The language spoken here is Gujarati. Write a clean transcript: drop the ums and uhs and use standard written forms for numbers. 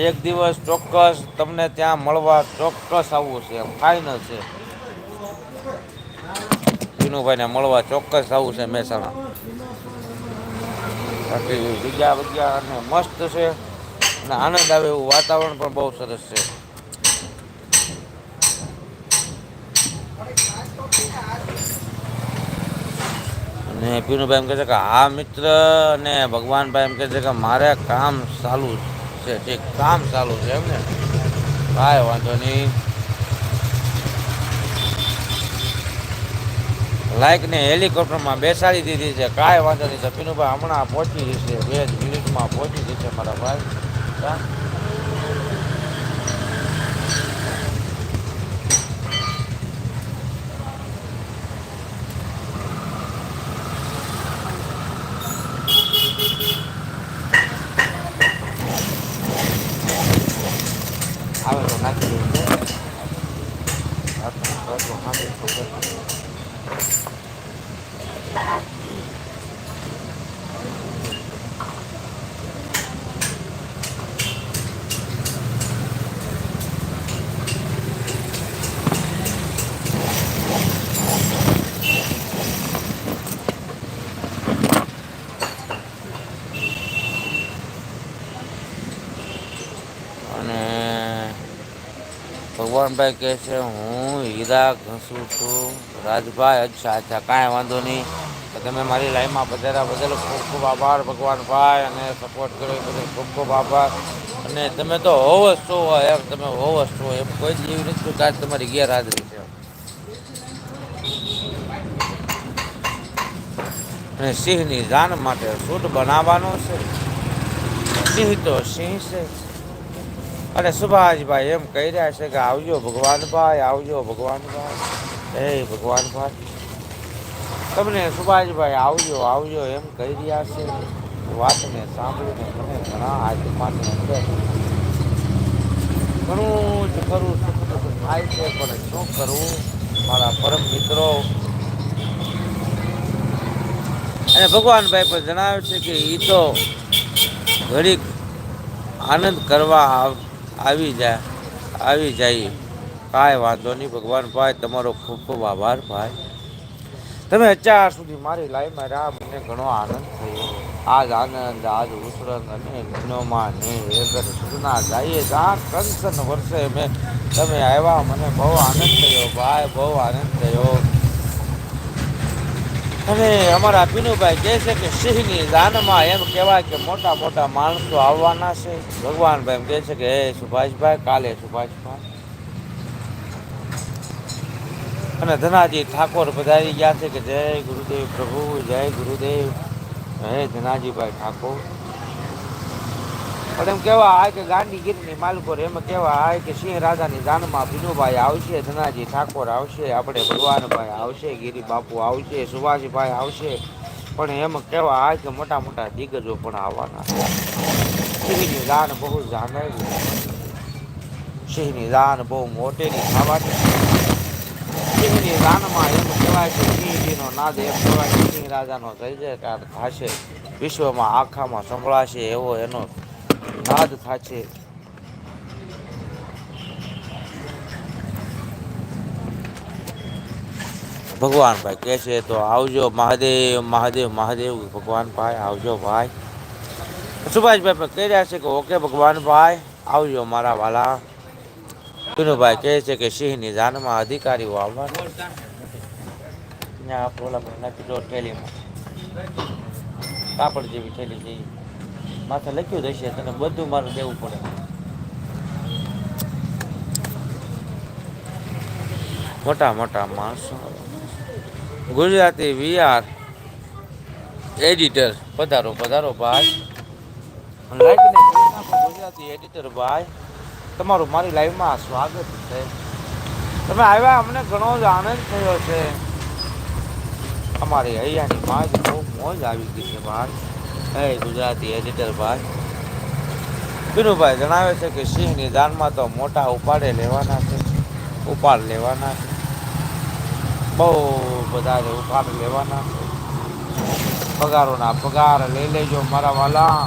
એક દિવસ ચોક્કસ તમને ત્યાં મળવા ચોક્કસ આવવું છે, ફાઈનલ છે. વિનુભાઈ ને મળવા ચોક્કસ આવું છે મહેસાણા. બાકી જગ્યા અને મસ્ત છે. અને આનંદ આવે એવું વાતાવરણ પણ બહુ સરસ છે. અને પીનુભાઈ એમ કહે છે કે હા મિત્ર અને ભગવાનભાઈ એમ કહે છે કે મારે કામ ચાલુ છે. ઠીક કામ ચાલુ છે એમને કાંઈ વાંધો નહીં. લાઈક ને હેલિકોપ્ટરમાં બેસાડી દીધી છે. કાંઈ વાંધો નહીં સપીનુભાઈ હમણાં પહોંચી જશે. 2 મિનિટમાં પહોંચી જશે મારા ભાઈ. આવે તો નાખી દઉં છે. અને ભગવાનભાઈ કહે છે હું હીરા ઘસું છું. રાજભાઈ અચ્છા અચ્છા કાંઈ વાંધો નહીં. તમે મારી લાઈનમાં પધાર્યા બદલ ખૂબ ખૂબ આભાર ભગવાનભાઈ. અને સપોર્ટ કર્યો એ બદલ ખૂબ ખૂબ આભાર. અને તમે તો હોવ જ છો એમ, તમે હોવ જ છો એમ, કોઈ જ એવી નથી કે આજ તમારી ગેરહાજરી છે. અને સિંહની જાન માટે સૂટ બનાવવાનો છે. સિંહ તો સિંહ છે. અને સુભાષભાઈ એમ કહી રહ્યા છે કે આવજો ભગવાનભાઈ, આવજો ભગવાનભાઈ. હે ભગવાનભાઈ તમને સુભાષભાઈ આવજો આવજો એમ કહી રહ્યા છે. વાતને સાંભળીને મને ઘણા આત્માની અંદર ઘણું જ ખરું સુખ દુઃખ થાય છે. પણ શું કરવું મારા પરમ મિત્રો. અને ભગવાનભાઈ પણ જણાવે છે કે એ તો ઘડીક આનંદ કરવા આવી જાય. કાંઈ વાંધો નહીં ભગવાનભાઈ. તમારો ખૂબ ખૂબ આભાર ભાઈ. તમે અત્યાર સુધી મારી લાઈફમાં રહ્યા મને ઘણો આનંદ થયો. આજ આનંદ આજ ઉછળંગ અને નિનોમાં ને એગર સુધના જાય જ્યાં કંચન વર્ષે મેં તમે આવ્યા મને બહુ આનંદ થયો ભાઈ, બહુ આનંદ થયો. અને અમારા પીનુભાઈ કહે છે કે સિંહની જાનમાં એમ કહેવાય કે મોટા મોટા માણસો આવવાના છે. ભગવાનભાઈ એમ કહે છે કે હે સુભાષભાઈ કાલે સુભાષભાઈ. અને ધનાજી ઠાકોર પધારી ગયા છે કે જય ગુરુદેવ પ્રભુ, જય ગુરુદેવ. હે ધનાજીભાઈ ઠાકોર. પણ એમ કેવા આવે કે ગાંધીગીરીની માલકો એમ કેવા આવે કે સિંહ રાજાની જાનમાં પીનુભાઈ આવશે, ધનાજી ઠાકોર આવશે, આપણે ભગવાનભાઈ આવશે, ગિરી બાપુ આવશે, સુભાષભાઈ આવશે. પણ એમ કેવા આવે કે મોટા મોટા દિગ્ગજો પણ આવવાના. સિંહની જાન બહુ જાનેલી, સિંહની જાન બહુ મોટેની થવાની. સિંહની જાનમાં એમ કહેવાય કે સિંહજીનો નાદ એમ કહેવાય કે સિંહ રાજાનો જય જયકાર થશે. વિશ્વમાં આખામાં સંભળાશે એવો એનો નાદ થશે. ભગવાનભાઈ કહે છે તો આવજો મહાદેવ મહાદેવ મહાદેવ. ભગવાનભાઈ આવજો ભાઈ. સુભાષભાઈ કહી રહ્યા છે કે ઓકે ભગવાનભાઈ આવજો મારા વાલા. પીનુભાઈ કહે છે કે સિંહની જાનમાં અધિકારીઓ આવવાના. નાખી દો થેલીમાં, કાપડ જેવી થેલી જેવી માથે લખ્યું જ હશે. તને બધું મારે દેવું પડે. મોટા મોટા માણસો. ગુજરાતી વીઆર એડિટર પધારો પધારો ભાઈ. ગુજરાતી એડિટર ભાઈ તમારું મારી લાઈવમાં સ્વાગત છે. તમે આવ્યા અમને ઘણો જ આનંદ થયો છે. અમારી અહીંયાની માં જ બહુ મોજ આવી ગઈ છે ભાઈ. હે ગુજરાતી એડિટર ભાઈ. પીનુભાઈ જણાવે છે કે સિંહની જાનમાં તો મોટા ઉપાડે લેવાના છે, ઉપાડ લેવાના છે. બહુ બધા ઉપાડ લેવાના છે. પગારોના પગાર લઈ લેજો મારા વાલા.